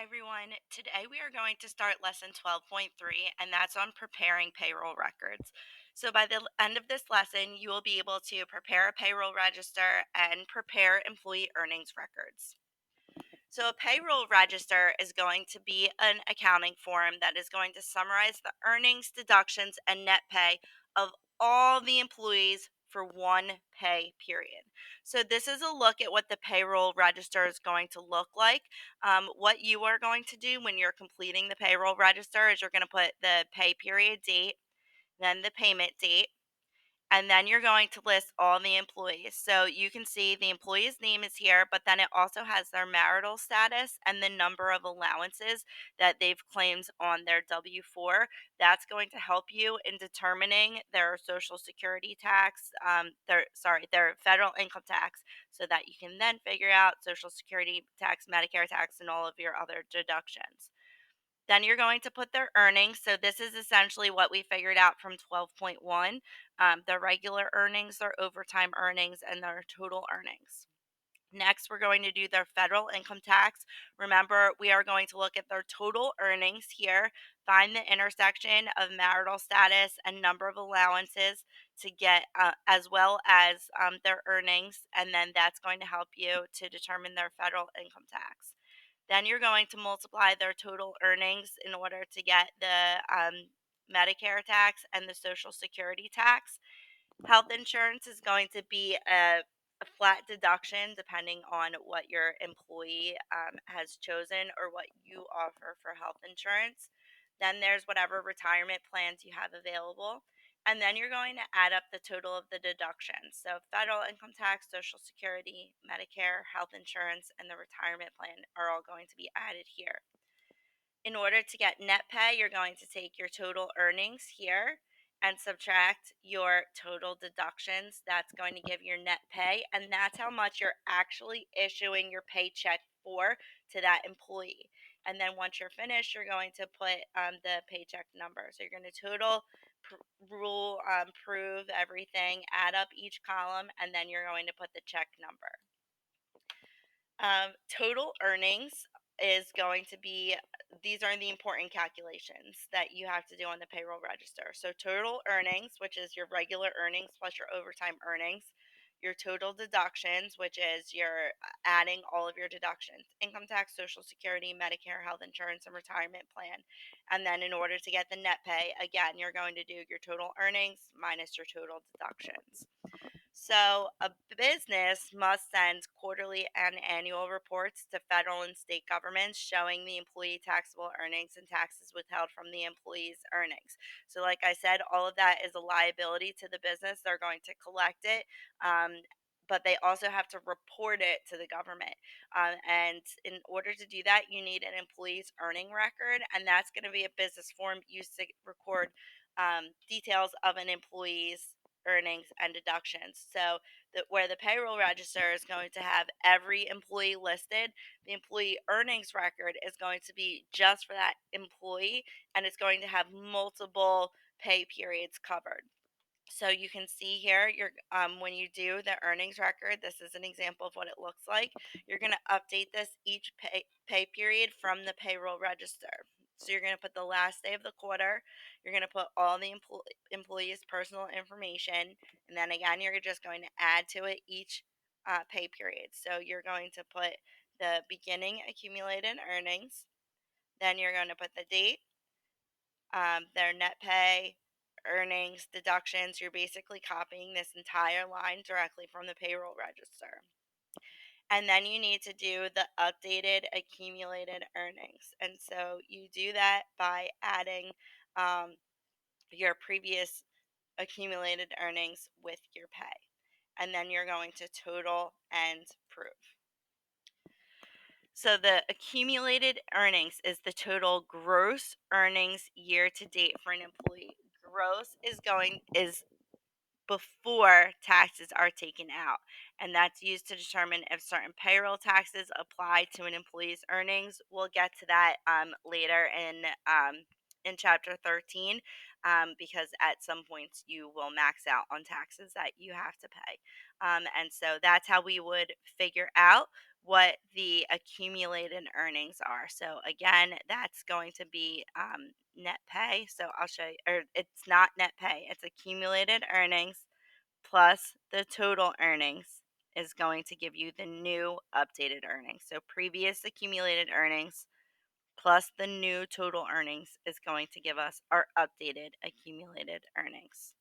Everyone. Today we are going to start lesson 12.3, and that's on preparing payroll records. So, by the end of this lesson, you will be able to prepare a payroll register and prepare employee earnings records. So, a payroll register is going to be an accounting form that is going to summarize the earnings, deductions, and net pay of all the employees for one pay period. So, this is a look at what the payroll register is going to look like. What you are going to do when you're completing the payroll register is you're going to put the pay period date, then the payment date, and then you're going to list all the employees. So you can see the employee's name is here, but then it also has their marital status and the number of allowances that they've claimed on their W 4. That's going to help you in determining their Social Security tax, their federal income tax, so that you can then figure out Social Security tax, Medicare tax, and all of your other deductions. Then you're going to put their earnings. So this is essentially what we figured out from 12.1, their regular earnings, their overtime earnings, and their total earnings. Next, we're going to do their federal income tax. Remember, we are going to look at their total earnings here, find the intersection of marital status and number of allowances to get, as well as their earnings, and then that's going to help you to determine their federal income tax. Then you're going to multiply their total earnings in order to get the Medicare tax and the Social Security tax. Health insurance is going to be a flat deduction depending on what your employee has chosen or what you offer for health insurance. Then there's whatever retirement plans you have available. And then you're going to add up the total of the deductions. So, federal income tax, Social Security, Medicare, health insurance, and the retirement plan are all going to be added here. In order to get net pay, you're going to take your total earnings here and subtract your total deductions. That's going to give your net pay, and that's how much you're actually issuing your paycheck for to that employee. And then once you're finished, you're going to put the paycheck number. So you're going to rule, prove everything, add up each column, and then you're going to put the check number. Total earnings is going to be, these are the important calculations that you have to do on the payroll register. So, total earnings, which is your regular earnings plus your overtime earnings, your total deductions, which is your adding all of your deductions, income tax, Social Security, Medicare, health insurance, and retirement plan. And then, in order to get the net pay, again, you're going to do your total earnings minus your total deductions. So, a business must send quarterly and annual reports to federal and state governments showing the employee taxable earnings and taxes withheld from the employee's earnings. So, like I said, all of that is a liability to the business. They're going to collect it. But they also have to report it to the government. And in order to do that, you need an employee's earning record, and that's going to be a business form used to record details of an employee's earnings and deductions. So where the payroll register is going to have every employee listed, the employee earnings record is going to be just for that employee, and it's going to have multiple pay periods covered. So you can see here, when you do the earnings record, this is an example of what it looks like. You're going to update this each pay period from the payroll register. So you're going to put the last day of the quarter. You're going to put all the employees' personal information, and then again, you're just going to add to it each pay period. So you're going to put the beginning accumulated earnings. Then you're going to put the date, their net pay, earnings, deductions. You're basically copying this entire line directly from the payroll register. And then you need to do the updated accumulated earnings. And so you do that by adding um, your previous accumulated earnings with your pay. And then you're going to total and prove. So the accumulated earnings is the total gross earnings year to date for an employee. Gross is before taxes are taken out, and that's used to determine if certain payroll taxes apply to an employee's earnings. We'll get to that later in chapter 13, because at some points you will max out on taxes that you have to pay, and so that's how we would figure out what the accumulated earnings are. So again, that's going to be net pay. So I'll show you, or it's not net pay, it's accumulated earnings plus the total earnings is going to give you the new updated earnings. So previous accumulated earnings plus the new total earnings is going to give us our updated accumulated earnings.